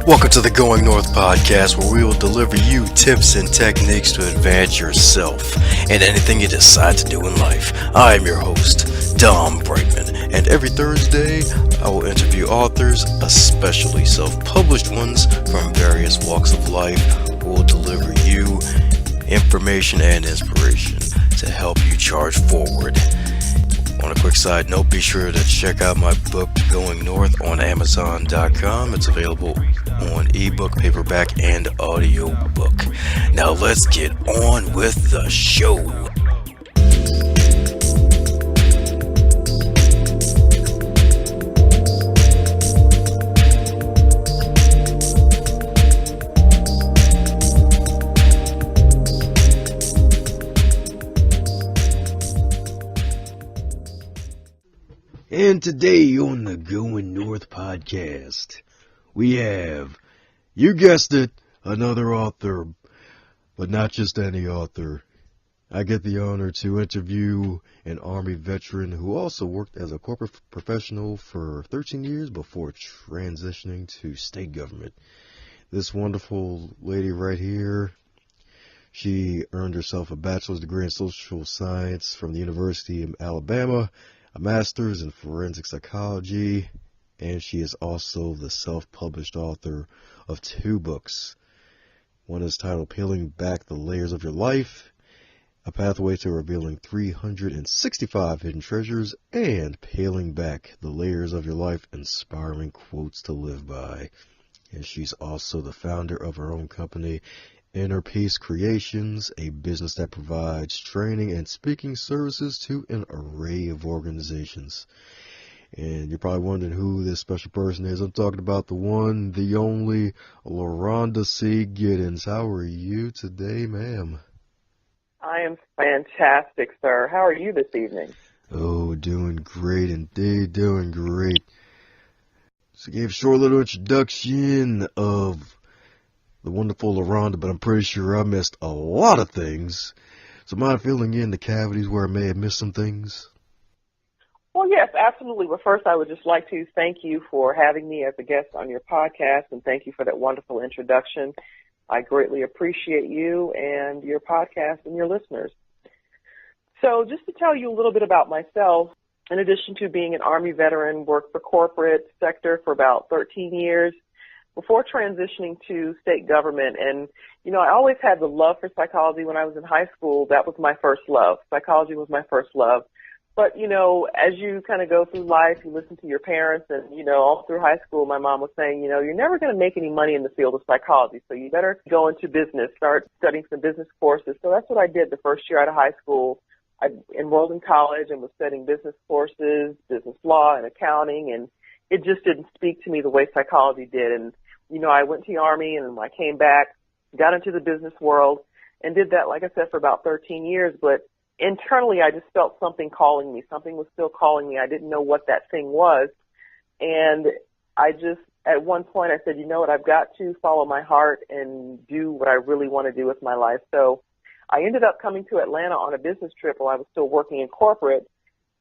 Welcome to the Going North podcast, where we will deliver you tips and techniques to advance yourself and anything you decide to do in life. I am your host, Dom Brightman, and every Thursday I will interview authors, especially self-published ones from various walks of life, who will deliver you information and inspiration to help you charge forward. On a quick side note, be sure to check out my book, Going North, on Amazon.com. It's available on ebook, paperback, and audiobook. Now let's get on with the show. And today on the Going North podcast, we have, you guessed it, another author, but not just any author. I get the honor to interview an Army veteran who also worked as a corporate professional for 13 years before transitioning to state government. This wonderful lady right here, she earned herself a bachelor's degree in social science from the University of Alabama, a master's in forensic psychology, and she is also the self-published author of 2 books. One is titled Peeling Back the Layers of Your Life, A Pathway to Revealing 365 Hidden Treasures, and Peeling Back the Layers of Your Life, Inspiring Quotes to Live By. And she's also the founder of her own company, EnerPeace Creations, a business that provides training and speaking services to an array of organizations. And you're probably wondering who this special person is. I'm talking about the one, the only, Loronda C. Giddens. How are you today, ma'am? I am fantastic, sir. How are you this evening? Oh, doing great indeed, doing great. So I gave a short little introduction of the wonderful Loronda, but I'm pretty sure I missed a lot of things. So mind filling in the cavities where I may have missed some things? Well, yes, absolutely. But first, I would just like to thank you for having me as a guest on your podcast, and thank you for that wonderful introduction. I greatly appreciate you and your podcast and your listeners. So just to tell you a little bit about myself, in addition to being an Army veteran, worked for corporate sector for about 13 years, before transitioning to state government. And, you know, I always had the love for psychology when I was in high school. That was my first love. Psychology was my first love. But, you know, as you kind of go through life, you listen to your parents, and, you know, all through high school, my mom was saying, you know, you're never going to make any money in the field of psychology, so you better go into business, start studying some business courses. So that's what I did the first year out of high school. I enrolled in college and was studying business courses, business law and accounting, and it just didn't speak to me the way psychology did. And, you know, I went to the Army, and I came back, got into the business world, and did that, like I said, for about 13 years. But internally, I just felt something calling me. Something was still calling me. I didn't know what that thing was. And I just, at one point, I said, you know what, I've got to follow my heart and do what I really want to do with my life. So I ended up coming to Atlanta on a business trip while I was still working in corporate,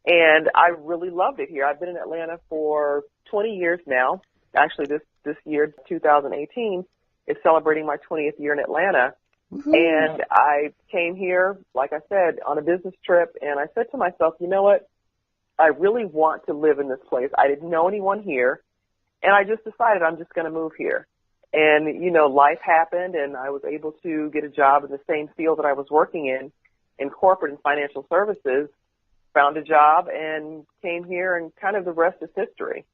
and I really loved it here. I've been in Atlanta for 20 years now. Actually, this year, 2018, is celebrating my 20th year in Atlanta. Woo-hoo. And I came here, like I said, on a business trip, and I said to myself, you know what, I really want to live in this place. I didn't know anyone here, and I just decided I'm just going to move here. And, you know, life happened, and I was able to get a job in the same field that I was working in corporate and financial services, found a job, and came here, and kind of the rest is history.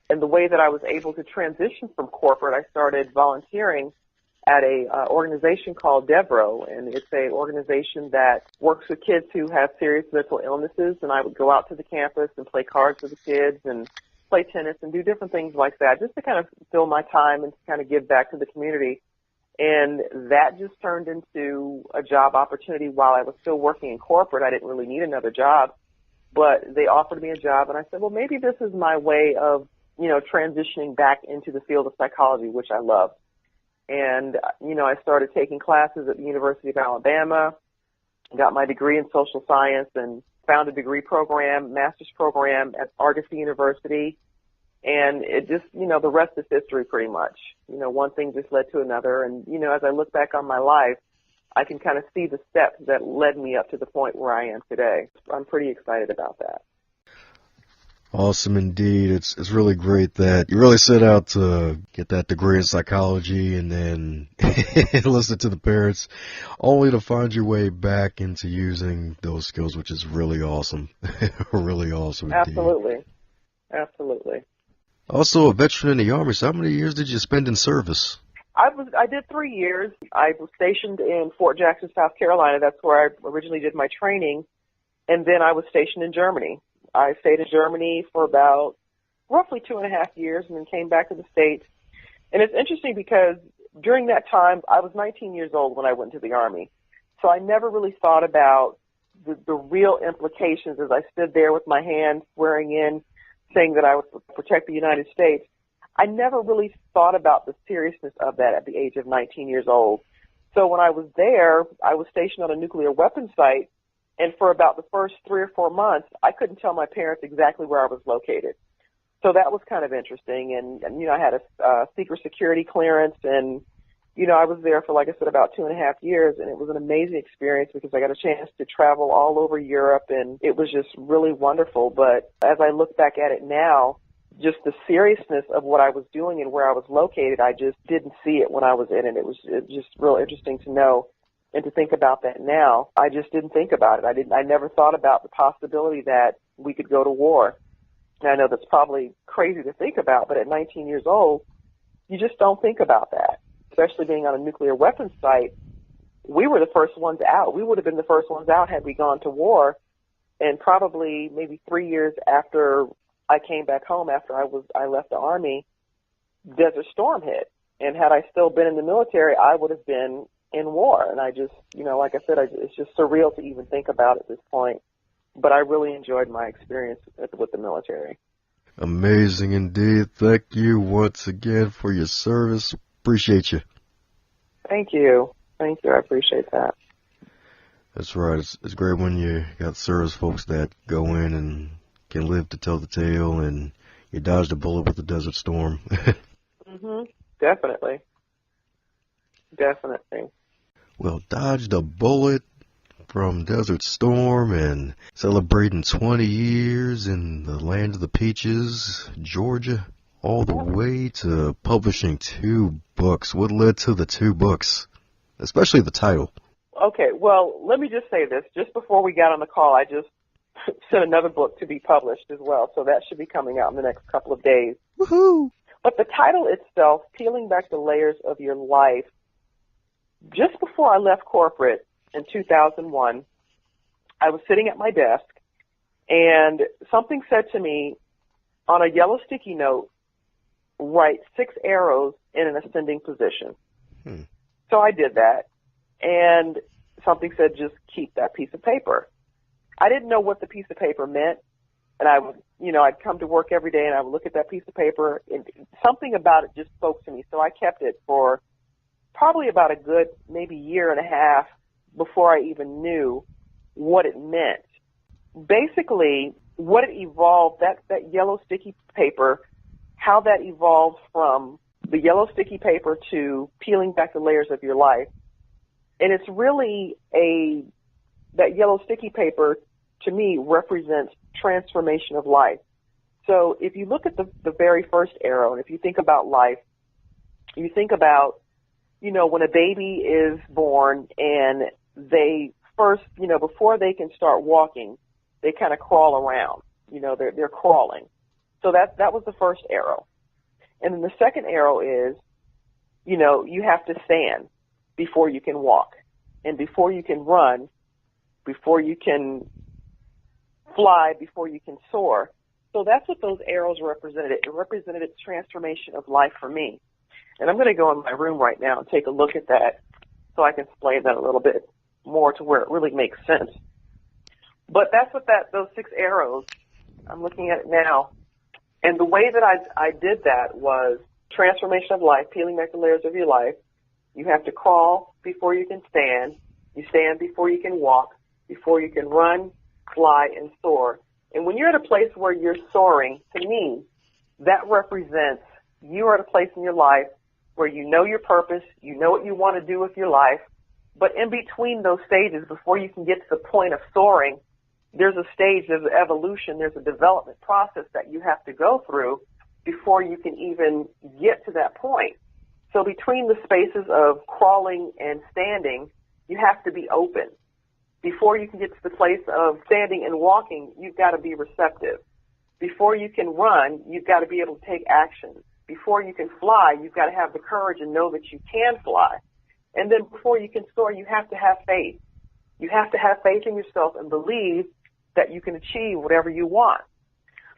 And the way that I was able to transition from corporate, I started volunteering at a organization called Devro, and it's a organization that works with kids who have serious mental illnesses. And I would go out to the campus and play cards with the kids and play tennis and do different things like that, just to kind of fill my time and to kind of give back to the community. And that just turned into a job opportunity while I was still working in corporate. I didn't really need another job, but they offered me a job, and I said, well, maybe this is my way of, you know, transitioning back into the field of psychology, which I love. And, you know, I started taking classes at the University of Alabama, got my degree in social science, and found a degree program, master's program at Argosy University. And it just, the rest is history pretty much. One thing just led to another. And, as I look back on my life, I can kind of see the steps that led me up to the point where I am today. I'm pretty excited about that. Awesome indeed. It's really great that you really set out to get that degree in psychology and then listen to the parents, only to find your way back into using those skills, which is really awesome. Really awesome indeed. Absolutely. Absolutely. Also a veteran in the Army, so how many years did you spend in service? I did 3 years. I was stationed in Fort Jackson, South Carolina. That's where I originally did my training. And then I was stationed in Germany. I stayed in Germany for about roughly 2.5 years and then came back to the States. And it's interesting because during that time, I was 19 years old when I went to the Army. So I never really thought about the real implications as I stood there with my hand swearing in, saying that I would protect the United States. I never really thought about the seriousness of that at the age of 19 years old. So when I was there, I was stationed on a nuclear weapons site, and for about the first 3 or 4 months, I couldn't tell my parents exactly where I was located. So that was kind of interesting, and I had a secret security clearance, and, I was there for, like I said, about 2.5 years, and it was an amazing experience because I got a chance to travel all over Europe, and it was just really wonderful. But as I look back at it now, just the seriousness of what I was doing and where I was located, I just didn't see it when I was in it. It was just real interesting to know and to think about that now. I just didn't think about it. I never thought about the possibility that we could go to war. And I know that's probably crazy to think about, but at 19 years old, you just don't think about that, especially being on a nuclear weapons site. We were the first ones out. We would have been the first ones out had we gone to war. And probably maybe 3 years after I came back home, after I left the Army, Desert Storm hit. And had I still been in the military, I would have been in war. And I just, like I said, it's just surreal to even think about at this point. But I really enjoyed my experience with the military. Amazing indeed. Thank you once again for your service. Appreciate you. Thank you. Thank you. I appreciate that. That's right. It's great when you got service folks that go in and can live to tell the tale, and you dodged a bullet with the Desert Storm. Definitely. Definitely. Well, dodged a bullet from Desert Storm and celebrating 20 years in the land of the peaches, Georgia, all the way to publishing 2 books. What led to the 2 books, especially the title? Okay, well, let me just say this. Just before we got on the call, I just sent another book to be published as well, so that should be coming out in the next couple of days. Woohoo! But the title itself, Peeling Back the Layers of Your Life, just before I left corporate in 2001, I was sitting at my desk, and something said to me, on a yellow sticky note, write 6 arrows in an ascending position. So I did that, and something said, just keep that piece of paper. I didn't know what the piece of paper meant, and I would, I'd come to work every day, and I would look at that piece of paper, and something about it just spoke to me, so I kept it for probably about a good maybe 1.5 years before I even knew what it meant. Basically, what it evolved, that yellow sticky paper, how that evolved from the yellow sticky paper to peeling back the layers of your life. And it's really that yellow sticky paper, to me, represents transformation of life. So if you look at the very first arrow, and if you think about life, you think about, when a baby is born and they first, before they can start walking, they kind of crawl around. They're crawling. So that was the first arrow. And then the second arrow is, you have to stand before you can walk, and before you can run, before you can fly, before you can soar. So that's what those arrows represented. It represented its transformation of life for me. And I'm going to go in my room right now and take a look at that so I can explain that a little bit more to where it really makes sense. But that's what those 6 arrows, I'm looking at it now. And the way that I did that was transformation of life, peeling back the layers of your life. You have to crawl before you can stand. You stand before you can walk, before you can run, fly, and soar. And when you're at a place where you're soaring, to me, that represents you are at a place in your life where you know your purpose, you know what you want to do with your life, but in between those stages, before you can get to the point of soaring, there's a stage, there's an evolution, there's a development process that you have to go through before you can even get to that point. So between the spaces of crawling and standing, you have to be open. Before you can get to the place of standing and walking, you've got to be receptive. Before you can run, you've got to be able to take action. Before you can fly, you've got to have the courage and know that you can fly. And then before you can soar, you have to have faith. You have to have faith in yourself and believe that you can achieve whatever you want.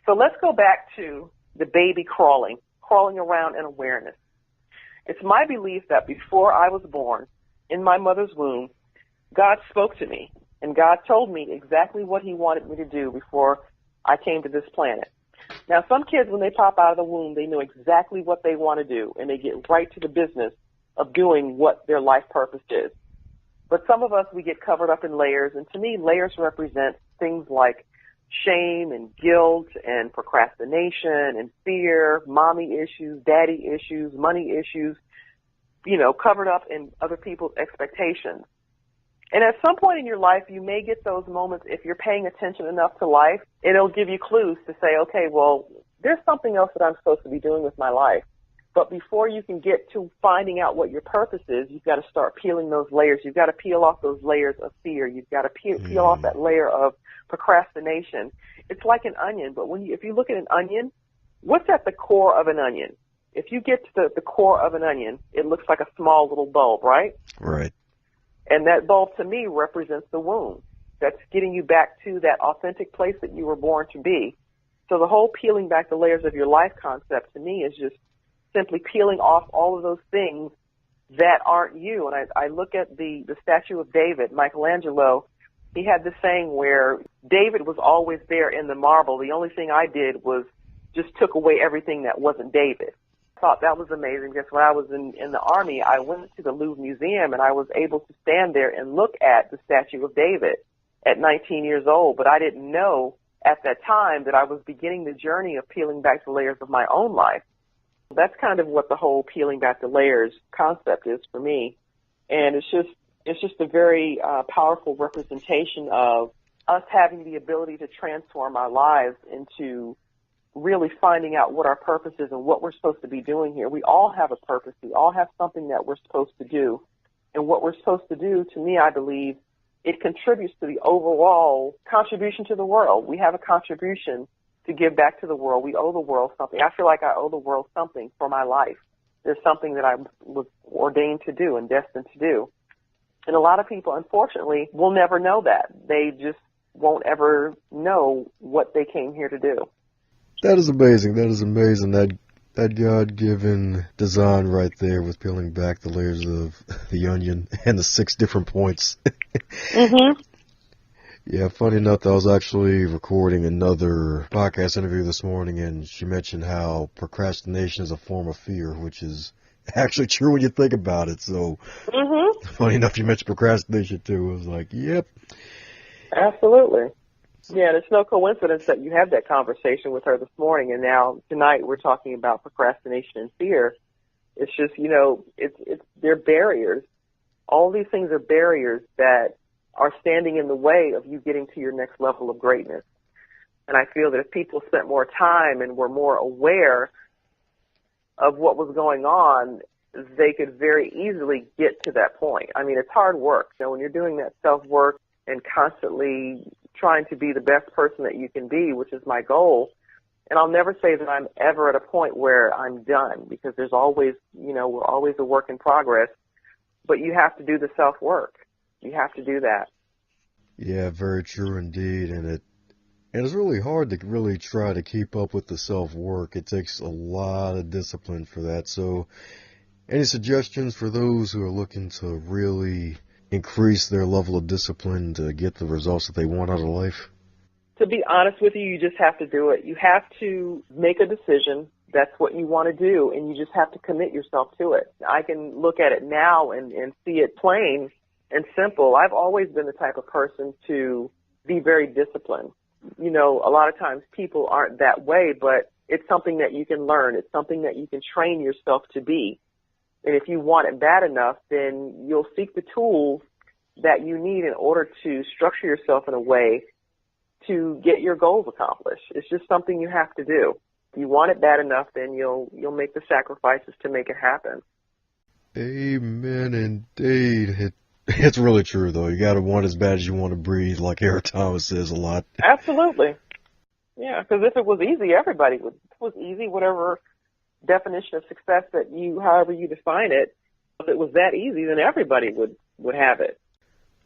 So let's go back to the baby crawling around in awareness. It's my belief that before I was born, in my mother's womb, God spoke to me, and God told me exactly what he wanted me to do before I came to this planet. Now, some kids, when they pop out of the womb, they know exactly what they want to do, and they get right to the business of doing what their life purpose is. But some of us, we get covered up in layers, and to me, layers represent things like shame and guilt and procrastination and fear, mommy issues, daddy issues, money issues, covered up in other people's expectations. And at some point in your life, you may get those moments, if you're paying attention enough to life, it'll give you clues to say, okay, well, there's something else that I'm supposed to be doing with my life. But before you can get to finding out what your purpose is, you've got to start peeling those layers. You've got to peel off those layers of fear. You've got to peel off that layer of procrastination. It's like an onion, but if you look at an onion, what's at the core of an onion? If you get to the core of an onion, it looks like a small little bulb, right? Right. And that bulb, to me, represents the womb. That's getting you back to that authentic place that you were born to be. So the whole peeling back the layers of your life concept, to me, is just simply peeling off all of those things that aren't you. And I look at the statue of David, Michelangelo. He had this saying where David was always there in the marble. The only thing I did was just took away everything that wasn't David. I thought that was amazing because when I was in the Army, I went to the Louvre Museum and I was able to stand there and look at the statue of David at 19 years old. But I didn't know at that time that I was beginning the journey of peeling back the layers of my own life. That's kind of what the whole peeling back the layers concept is for me. And it's just a very powerful representation of us having the ability to transform our lives into really finding out what our purpose is and what we're supposed to be doing here. We all have a purpose. We all have something that we're supposed to do. And what we're supposed to do, to me, I believe, it contributes to the overall contribution to the world. We have a contribution to give back to the world. We owe the world something. I feel like I owe the world something for my life. There's something that I was ordained to do and destined to do. And a lot of people, unfortunately, will never know that. They just won't ever know what they came here to do. That is amazing. That is amazing. That God-given design right there with peeling back the layers of the onion and the 6 different points. Mm-hmm. Yeah, funny enough, I was actually recording another podcast interview this morning, and she mentioned how procrastination is a form of fear, which is actually true when you think about it. So, Funny enough, you mentioned procrastination too. I was like, yep. Absolutely. Yeah, and it's no coincidence that you had that conversation with her this morning, and now tonight we're talking about procrastination and fear. It's just, they're barriers. All these things are barriers that are standing in the way of you getting to your next level of greatness. And I feel that if people spent more time and were more aware of what was going on, they could very easily get to that point. I mean, it's hard work. When you're doing that self-work and constantly trying to be the best person that you can be, which is my goal. And I'll never say that I'm ever at a point where I'm done, because there's always, we're always a work in progress, but you have to do the self-work. You have to do that. Yeah, very true indeed. And it's really hard to really try to keep up with the self-work. It takes a lot of discipline for that. So any suggestions for those who are looking to really increase their level of discipline to get the results that they want out of life? To be honest with you, you just have to do it. You have to make a decision. That's what you want to do, and you just have to commit yourself to it. I can look at it now and see it plain and simple. I've always been the type of person to be very disciplined. A lot of times people aren't that way, but It's something that you can learn. It's something that you can train yourself to be. And if you want it bad enough, then you'll seek the tools that you need in order to structure yourself in a way to get your goals accomplished. It's just something you have to do. If you want it bad enough, then you'll make the sacrifices to make it happen. Amen, indeed. It's really true, though. You got to want as bad as you want to breathe, like Eric Thomas says a lot. Absolutely. Yeah, because if it was easy, everybody would. If it was easy, whatever definition of success that you, however you define it, if it was that easy, then everybody would have it.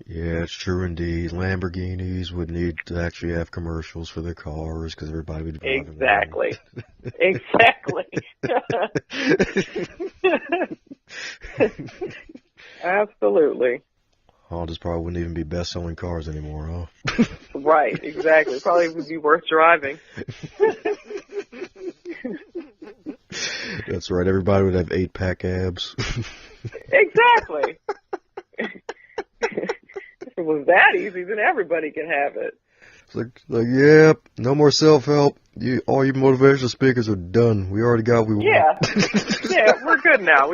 Yeah, it's true indeed. Lamborghinis would need to actually have commercials for their cars because everybody would drive them. Exactly. Exactly. Absolutely. Hondas probably wouldn't even be best-selling cars anymore, huh? Right, exactly. Probably would be worth driving. That's right. Everybody would have 8-pack abs. Exactly. If it was that easy, then everybody can have it. It's like, yep, no more self-help. All your motivational speakers are done. We already got what we want. Yeah, we're good now.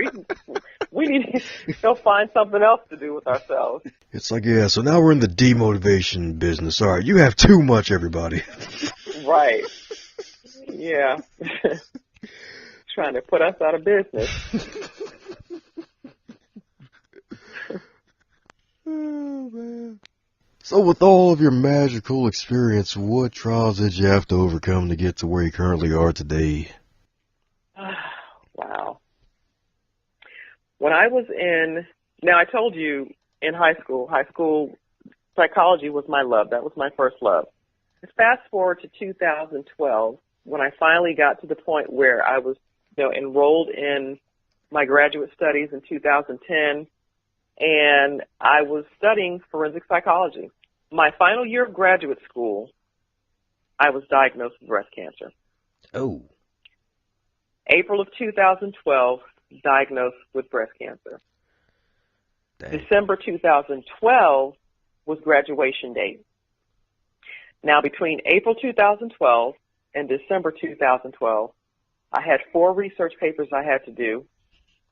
We need to go find something else to do with ourselves. It's like, yeah, so now we're in the demotivation business. All right, you have too much, everybody. Right. Yeah. Trying to put us out of business. Oh, man. So with all of your magical experience, what trials did you have to overcome to get to where you currently are today? Wow. When I was now I told you in high school psychology was my love. That was my first love. Fast forward to 2012, when I finally got to the point where I was, enrolled in my graduate studies in 2010, and I was studying forensic psychology. My final year of graduate school, I was diagnosed with breast cancer. Oh. April of 2012, diagnosed with breast cancer. Dang. December 2012 was graduation date. Now, between April 2012 and December 2012, I had 4 research papers I had to do.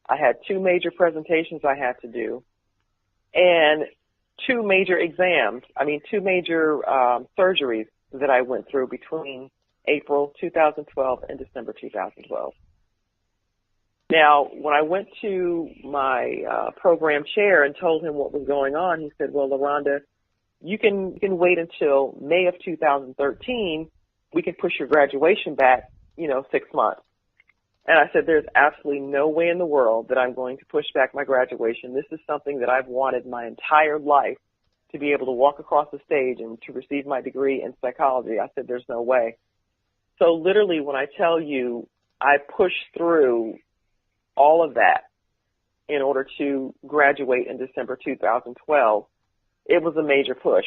I had 2 major presentations I had to do, and 2 major surgeries that I went through between April 2012 and December 2012. Now, when I went to my program chair and told him what was going on, he said, well, Loronda, you can wait until May of 2013. We can push your graduation back, 6 months. And I said, there's absolutely no way in the world that I'm going to push back my graduation. This is something that I've wanted my entire life, to be able to walk across the stage and to receive my degree in psychology. I said, there's no way. So literally, when I tell you I pushed through all of that in order to graduate in December 2012, it was a major push.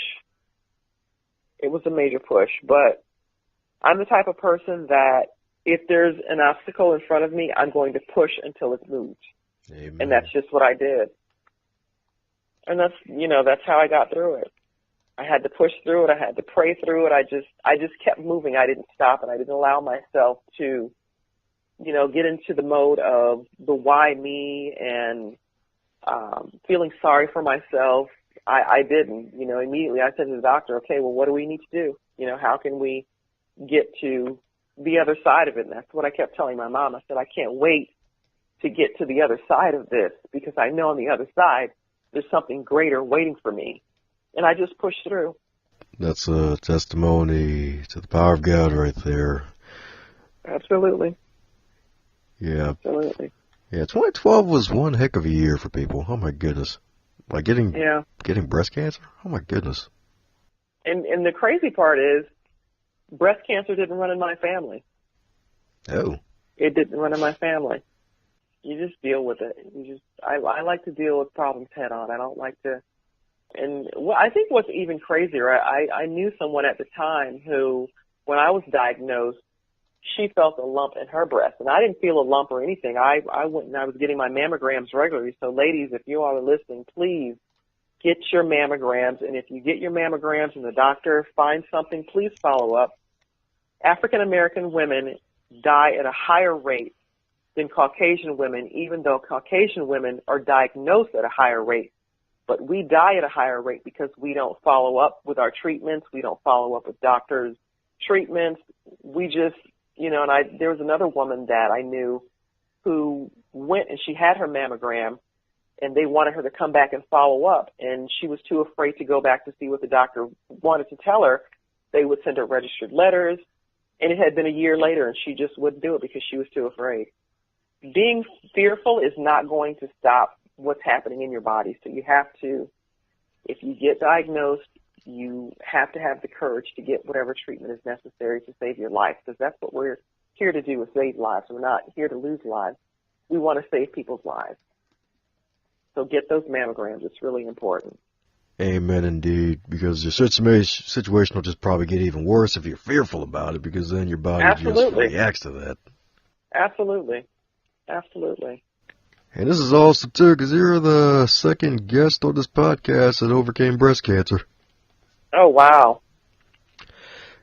It was a major push. But I'm the type of person that if there's an obstacle in front of me, I'm going to push until it's moved. Amen. And that's just what I did. And that's how I got through it. I had to push through it. I had to pray through it. I just kept moving. I didn't stop, and I didn't allow myself to, get into the mode of the why me and feeling sorry for myself. I didn't. Immediately I said to the doctor, okay, well, what do we need to do? How can we get to the other side of it? And that's what I kept telling my mom. I said, I can't wait to get to the other side of this, because I know on the other side there's something greater waiting for me. And I just pushed through. That's a testimony to the power of God right there. Absolutely. Yeah. Absolutely. Yeah, 2012 was one heck of a year for people. Oh, my goodness. Like getting breast cancer? Oh, my goodness. And the crazy part is, breast cancer didn't run in my family. Oh. It didn't run in my family. You just deal with it. I like to deal with problems head on. I don't like to. And I think what's even crazier, I knew someone at the time who, when I was diagnosed, she felt a lump in her breast. And I didn't feel a lump or anything. I went and I was getting my mammograms regularly. So ladies, if you all are listening, please get your mammograms. And if you get your mammograms and the doctor finds something, please follow up. African American women die at a higher rate than Caucasian women, even though Caucasian women are diagnosed at a higher rate. But we die at a higher rate because we don't follow up with our treatments. We don't follow up with doctors' treatments. We just, and there was another woman that I knew who went and she had her mammogram, and they wanted her to come back and follow up, and she was too afraid to go back to see what the doctor wanted to tell her. They would send her registered letters, and it had been a year later, and she just wouldn't do it because she was too afraid. Being fearful is not going to stop what's happening in your body. So you have to, if you get diagnosed, you have to have the courage to get whatever treatment is necessary to save your life, because that's what we're here to do, is save lives. We're not here to lose lives. We want to save people's lives. So get those mammograms. It's really important. Amen, indeed, because your situation will just probably get even worse if you're fearful about it, because then your body just reacts to that. Absolutely. Absolutely. And this is awesome, too, because you're the second guest on this podcast that overcame breast cancer. Oh, wow.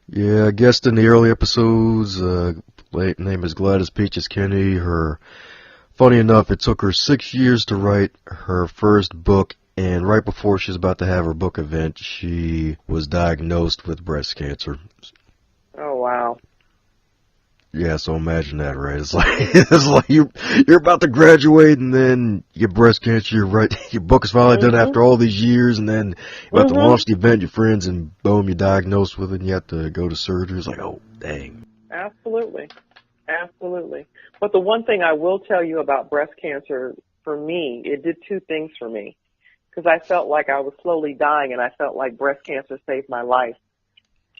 Yeah, guest in the early episodes. Name is Gladys Peaches Kenny. Funny enough, it took her 6 years to write her first book, and right before she was about to have her book event, she was diagnosed with breast cancer. Oh, wow. Yeah, so imagine that, right? It's like you're about to graduate, and then you get breast cancer. Your book is finally done after all these years, and then you're about to launch the event, your friends, and boom, you're diagnosed with it, and you have to go to surgery. It's like, oh, dang. Absolutely. Absolutely. But the one thing I will tell you about breast cancer, for me, it did two things for me. Because I felt like I was slowly dying, and I felt like breast cancer saved my life.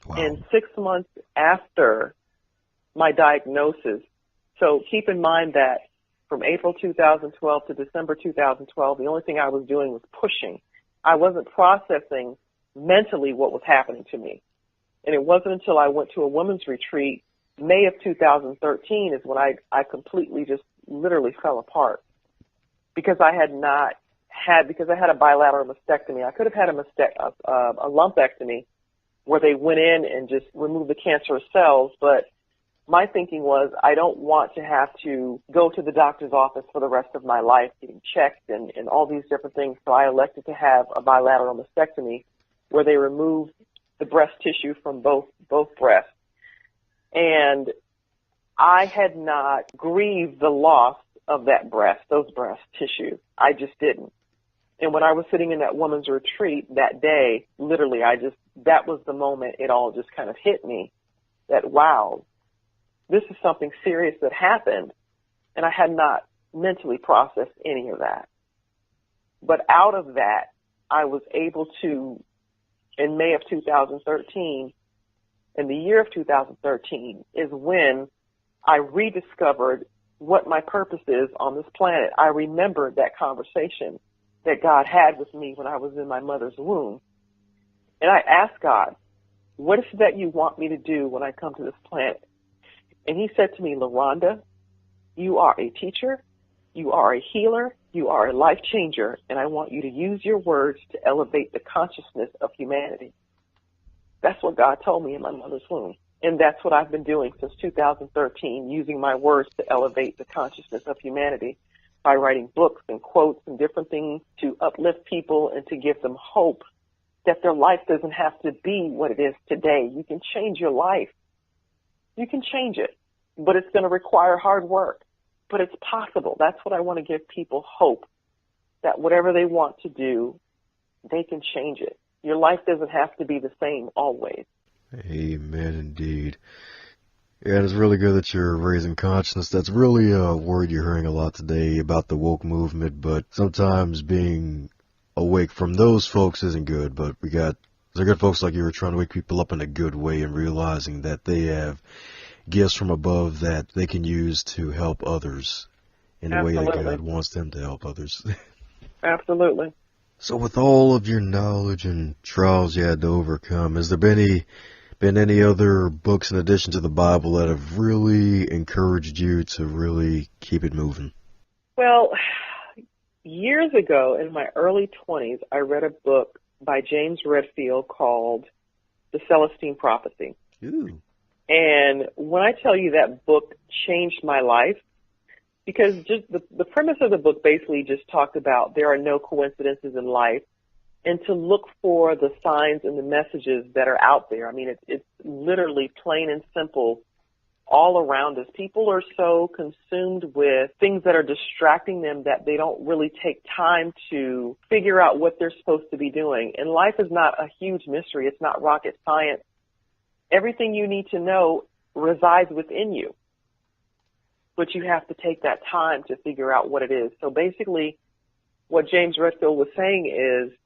Wow. And 6 months after my diagnosis, so keep in mind that from April 2012 to December 2012, the only thing I was doing was pushing. I wasn't processing mentally what was happening to me. And it wasn't until I went to a women's retreat, May of 2013, is when I completely just literally fell apart. Because I had a bilateral mastectomy. I could have had a lumpectomy where they went in and just removed the cancerous cells, but my thinking was I don't want to have to go to the doctor's office for the rest of my life getting checked and all these different things, so I elected to have a bilateral mastectomy where they removed the breast tissue from both breasts. And I had not grieved the loss of those breast tissue. I just didn't. And when I was sitting in that woman's retreat that day, literally, that was the moment it all just kind of hit me that, wow, this is something serious that happened, and I had not mentally processed any of that. But out of that, I was able to, in May of 2013, in the year of 2013, is when I rediscovered what my purpose is on this planet. I remembered that conversation that God had with me when I was in my mother's womb. And I asked God, what is it that you want me to do when I come to this planet? And he said to me, Loronda, you are a teacher, you are a healer, you are a life changer, and I want you to use your words to elevate the consciousness of humanity. That's what God told me in my mother's womb. And that's what I've been doing since 2013, using my words to elevate the consciousness of humanity by writing books and quotes and different things to uplift people and to give them hope that their life doesn't have to be what it is today. You can change your life. You can change it, but it's going to require hard work. But it's possible. That's what I want to give people, hope, that whatever they want to do, they can change it. Your life doesn't have to be the same always. Amen, indeed. Yeah, it's really good that you're raising consciousness. That's really a word you're hearing a lot today about the woke movement, but sometimes being awake from those folks isn't good, but they're good folks like you are trying to wake people up in a good way and realizing that they have gifts from above that they can use to help others in the way that God wants them to help others. Absolutely. So with all of your knowledge and trials you had to overcome, has there been any other books in addition to the Bible that have really encouraged you to really keep it moving? Well, years ago, in my early 20s, I read a book by James Redfield called The Celestine Prophecy. Ooh. And when I tell you that book changed my life, because just the premise of the book basically just talked about there are no coincidences in life, and to look for the signs and the messages that are out there. I mean, it's literally plain and simple all around us. People are so consumed with things that are distracting them that they don't really take time to figure out what they're supposed to be doing. And life is not a huge mystery. It's not rocket science. Everything you need to know resides within you, but you have to take that time to figure out what it is. So basically, what James Redfield was saying is,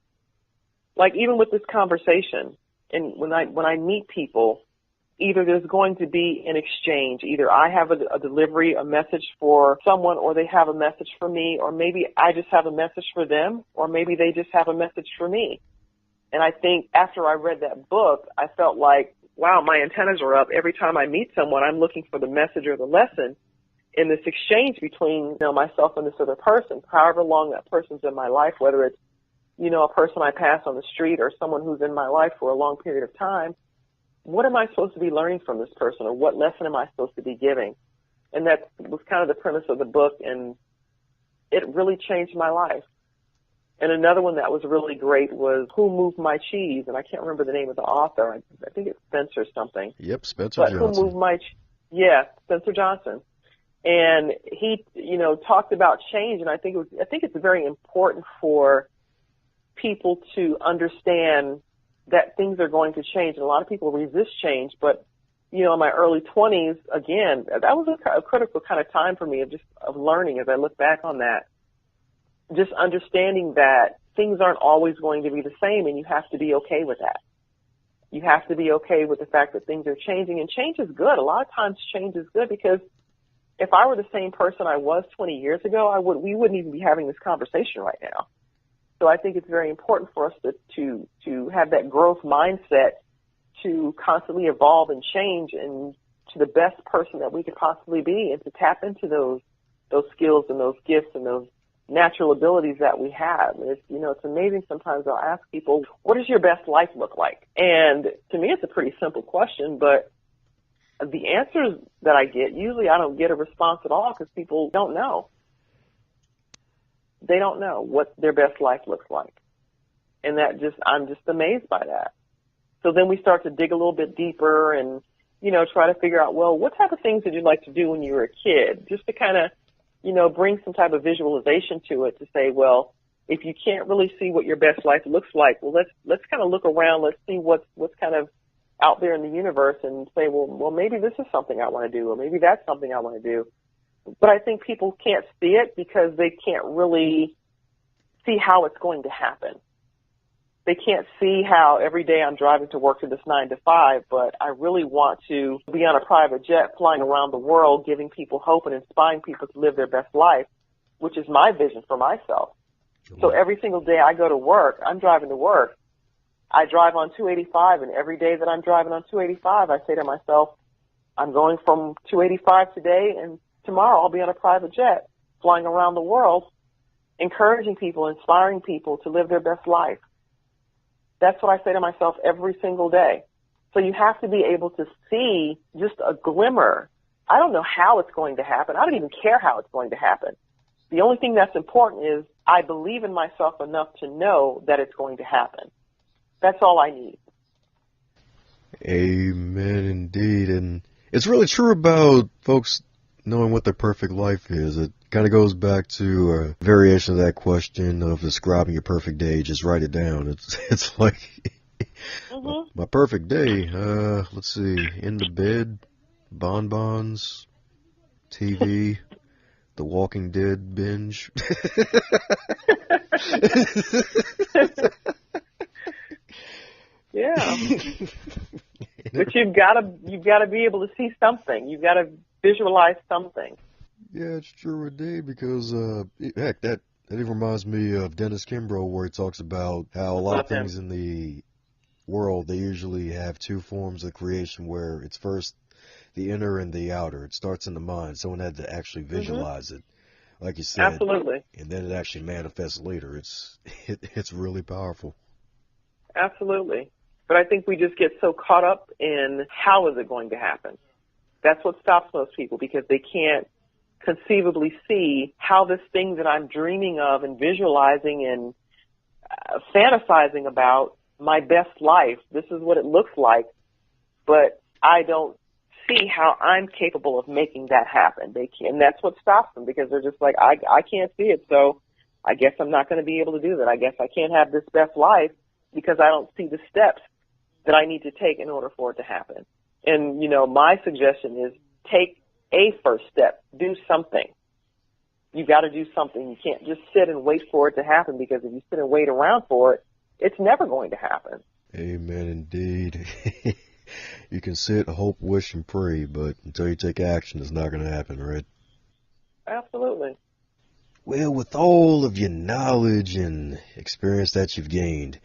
like, even with this conversation, and when I meet people, either there's going to be an exchange. Either I have a delivery, a message for someone, or they have a message for me, or maybe I just have a message for them, or maybe they just have a message for me. And I think after I read that book, I felt like, wow, my antennas are up. Every time I meet someone, I'm looking for the message or the lesson in this exchange between, myself and this other person, however long that person's in my life, whether it's, a person I pass on the street or someone who's in my life for a long period of time. What am I supposed to be learning from this person, or what lesson am I supposed to be giving? And that was kind of the premise of the book, and it really changed my life. And another one that was really great was Who Moved My Cheese? And I can't remember the name of the author. I think it's Spencer something. Yep, Spencer Johnson. Who Moved My Spencer Johnson. And he, talked about change, and I think it's very important for people to understand that things are going to change. And a lot of people resist change, but, in my early 20s, again, that was a critical kind of time for me of learning as I look back on that. Just understanding that things aren't always going to be the same, and you have to be okay with that. You have to be okay with the fact that things are changing, and change is good. A lot of times change is good, because if I were the same person I was 20 years ago, we wouldn't even be having this conversation right now. So I think it's very important for us to have that growth mindset to constantly evolve and change and to the best person that we could possibly be, and to tap into those skills and those gifts and those natural abilities that we have. And it's amazing sometimes I'll ask people, what does your best life look like? And to me, it's a pretty simple question, but the answers that I get, usually I don't get a response at all, because people don't know. They don't know what their best life looks like. And I'm just amazed by that. So then we start to dig a little bit deeper and, try to figure out, well, what type of things did you like to do when you were a kid? Just to kind of, bring some type of visualization to it, to say, well, if you can't really see what your best life looks like, well, let's kind of look around. Let's see what's kind of out there in the universe, and say, well, maybe this is something I want to do, or maybe that's something I want to do. But I think people can't see it because they can't really see how it's going to happen. They can't see how every day I'm driving to work to this 9 to 5, but I really want to be on a private jet flying around the world, giving people hope and inspiring people to live their best life, which is my vision for myself. So every single day I go to work, I'm driving to work. I drive on 285, and every day that I'm driving on 285, I say to myself, I'm going from 285 today, and tomorrow I'll be on a private jet flying around the world, encouraging people, inspiring people to live their best life. That's what I say to myself every single day. So you have to be able to see just a glimmer. I don't know how it's going to happen. I don't even care how it's going to happen. The only thing that's important is I believe in myself enough to know that it's going to happen. That's all I need. Amen, indeed. And it's really true about folks knowing what their perfect life is. It kind of goes back to a variation of that question of describing your perfect day. Just write it down. It's like my perfect day. Let's see, in the bed, bonbons, TV, The Walking Dead binge. Yeah. But you've got to be able to see something. You've got to visualize something. Yeah, it's true indeed, because heck, that even reminds me of Dennis Kimbrough, where he talks about how a lot of things in the world, they usually have two forms of creation, where it's first the inner and the outer. It starts in the mind. Someone had to actually visualize it, like you said. Absolutely. And then it actually manifests later. It's really powerful. Absolutely. But I think we just get so caught up in how is it going to happen. That's what stops most people, because they can't conceivably see how this thing that I'm dreaming of and visualizing and fantasizing about, my best life, this is what it looks like, but I don't see how I'm capable of making that happen. They can't, and that's what stops them, because they're just like, I can't see it, so I guess I'm not going to be able to do that. I guess I can't have this best life because I don't see the steps that I need to take in order for it to happen. And, my suggestion is take a first step. Do something. You got to do something. You can't just sit and wait for it to happen, because if you sit and wait around for it, it's never going to happen. Amen, indeed. You can sit, hope, wish, and pray, but until you take action, it's not going to happen, right? Absolutely. Well, with all of your knowledge and experience that you've gained,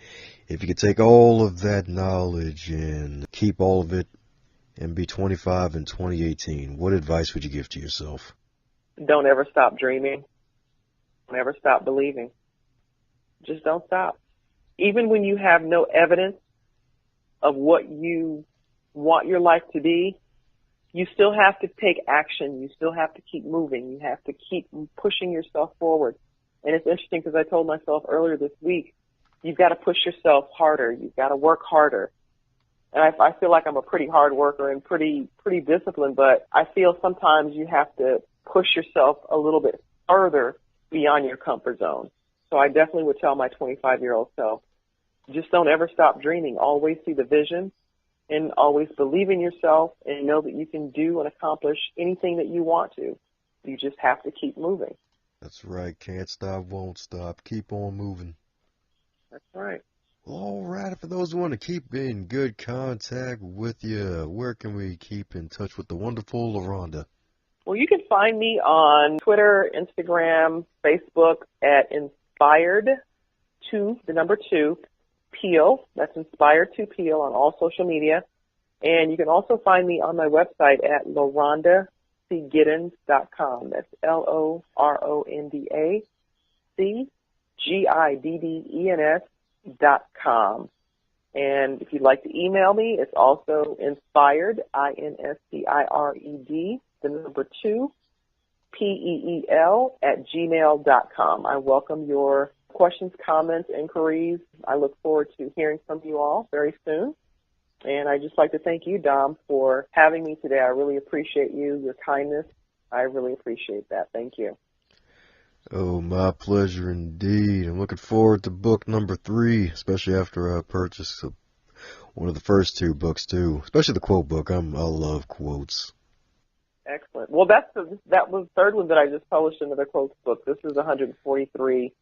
if you could take all of that knowledge and keep all of it and be 25 in 2018, what advice would you give to yourself? Don't ever stop dreaming. Don't ever stop believing. Just don't stop. Even when you have no evidence of what you want your life to be, you still have to take action. You still have to keep moving. You have to keep pushing yourself forward. And it's interesting, because I told myself earlier this week, you've got to push yourself harder. You've got to work harder. And I feel like I'm a pretty hard worker and pretty disciplined, but I feel sometimes you have to push yourself a little bit further beyond your comfort zone. So I definitely would tell my 25-year-old self, just don't ever stop dreaming. Always see the vision and always believe in yourself and know that you can do and accomplish anything that you want to. You just have to keep moving. That's right. Can't stop, won't stop. Keep on moving. That's right. Well, all right. For those who want to keep in good contact with you, where can we keep in touch with the wonderful Loronda? Well, you can find me on Twitter, Instagram, Facebook at Inspired2, the number 2, Peel. That's Inspired2 Peel on all social media. And you can also find me on my website at LorondaCGiddens.com. That's LorondaCGiddens.com. And if you'd like to email me, it's also Inspired, INSPIRED, the number 2, PEEL at gmail.com. I welcome your questions, comments, inquiries. I look forward to hearing from you all very soon. And I'd just like to thank you, Dom, for having me today. I really appreciate you, your kindness. I really appreciate that. Thank you. Oh, my pleasure indeed. I'm looking forward to book number 3, especially after I purchase one of the first 2 books, too, especially the quote book. I love quotes. Excellent. Well, that was the third one that I just published, another quotes book. This is 143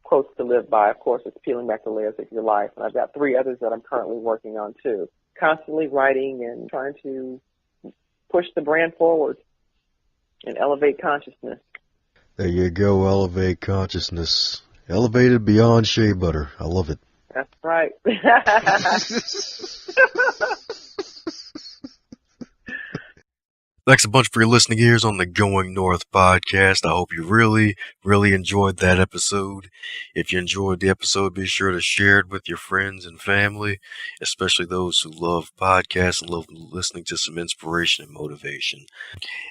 quotes to live by. Of course, it's peeling back the layers of your life. And I've got 3 others that I'm currently working on, too. Constantly writing and trying to push the brand forward and elevate consciousness. There you go, elevate consciousness. Elevated beyond shea butter. I love it. That's right. Thanks a bunch for your listening ears on the Going North podcast. I hope you really, really enjoyed that episode. If you enjoyed the episode, be sure to share it with your friends and family, especially those who love podcasts and love listening to some inspiration and motivation.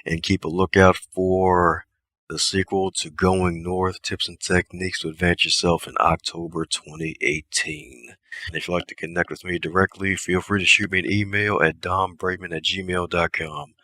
And keep a lookout for the sequel to Going North, Tips and Techniques to Advance Yourself in October 2018. And if you'd like to connect with me directly, feel free to shoot me an email at dombraidman@gmail.com.